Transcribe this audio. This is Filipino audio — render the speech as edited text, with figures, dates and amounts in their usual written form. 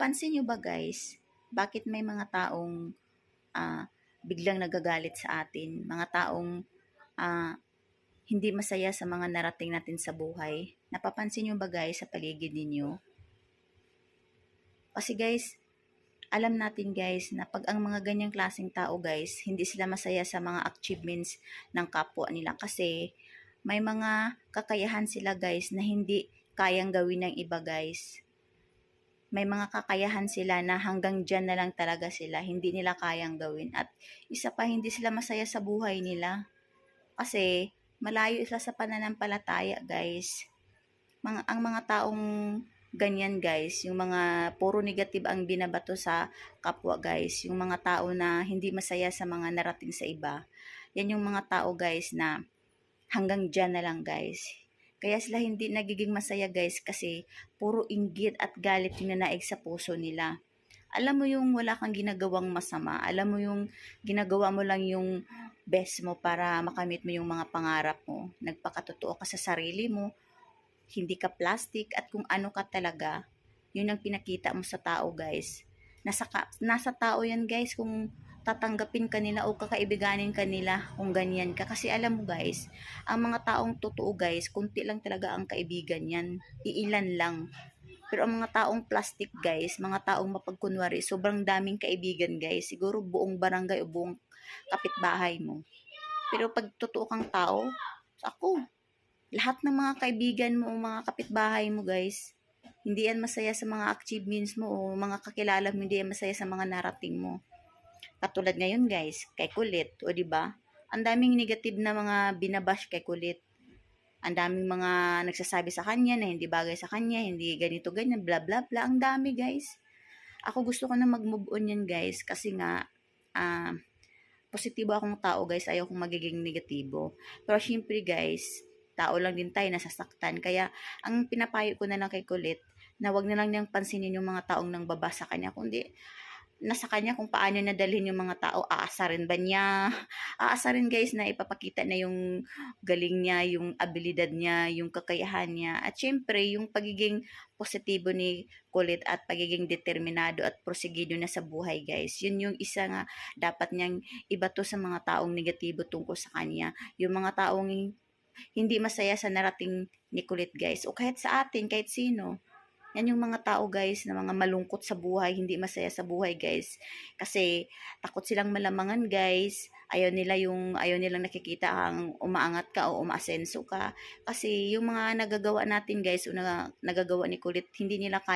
Pansin nyo ba guys, bakit may mga taong biglang nagagalit sa atin? Mga taong hindi masaya sa mga narating natin sa buhay. Napapansin nyo ba guys sa paligid ninyo? Kasi guys, alam natin guys na pag ang mga ganyang klaseng tao guys, hindi sila masaya sa mga achievements ng kapwa nila kasi may mga kakayahan sila guys na hindi kayang gawin ng iba guys. May mga kakayahan sila na hanggang dyan na lang talaga sila, hindi nila kayang gawin. At isa pa, hindi sila masaya sa buhay nila. Kasi malayo sila sa pananampalataya guys. Ang mga taong ganyan guys, yung mga puro negative ang binabato sa kapwa guys, yung mga tao na hindi masaya sa mga narating sa iba, yan yung mga tao guys na hanggang dyan na lang guys. Kaya sila hindi nagiging masaya guys kasi puro inggit at galit yung nanaig sa puso nila. Alam mo yung wala kang ginagawang masama, alam mo yung ginagawa mo lang yung best mo para makamit mo yung mga pangarap mo. Nagpakatotoo ka sa sarili mo, hindi ka plastic at kung ano ka talaga, yun ang pinakita mo sa tao guys. Nasa tao yan guys kung tatanggapin ka nila o kakaibiganin ka nila kung ganyan ka. Kasi alam mo guys, ang mga taong totoo guys, kunti lang talaga ang kaibigan yan. Iilan lang. Pero ang mga taong plastic guys, mga taong mapagkunwari, sobrang daming kaibigan guys. Siguro buong barangay o buong kapitbahay mo. Pero pag totoo kang tao, ako, lahat ng mga kaibigan mo o mga kapitbahay mo guys, hindi yan masaya sa mga achievements mo o mga kakilala mo, hindi yan masaya sa mga narating mo. Katulad ngayon guys, kay Kulit, o di ba? Ang daming negative na mga binabash kay Kulit. Ang daming mga nagsasabi sa kanya na hindi bagay sa kanya, hindi ganito ganyan, bla bla bla. Ang dami guys. Ako gusto ko na mag-move on yan guys kasi nga positibo akong tao guys, ayaw kong magiging negatibo. Pero syempre guys, tao lang din tayo, nasasaktan. Kaya ang pinapayo ko na lang kay Kulit, na wag na lang niyang pansinin yung mga taong nang baba sa kanya, kundi nasa kanya kung paano nadalhin yung mga tao. Aasarin ba niya? Aasarin guys na ipapakita na yung galing niya, yung abilidad niya, yung kakayahan niya. At syempre, yung pagiging positibo ni Kulit at pagiging determinado at prosigido na sa buhay guys. Yun yung isa nga dapat niyang ibato sa mga taong negatibo tungkol sa kanya. Yung mga taong hindi masaya sa narating ni Kulit guys. O kahit sa atin, kahit sino. Yan yung mga tao guys na mga malungkot sa buhay, hindi masaya sa buhay guys. Kasi takot silang malamangan guys. Ayaw nilang nakikita ang umaangat ka o umaasenso ka. Kasi yung mga nagagawa natin guys o nagagawa ni Kulit, hindi nila kaya.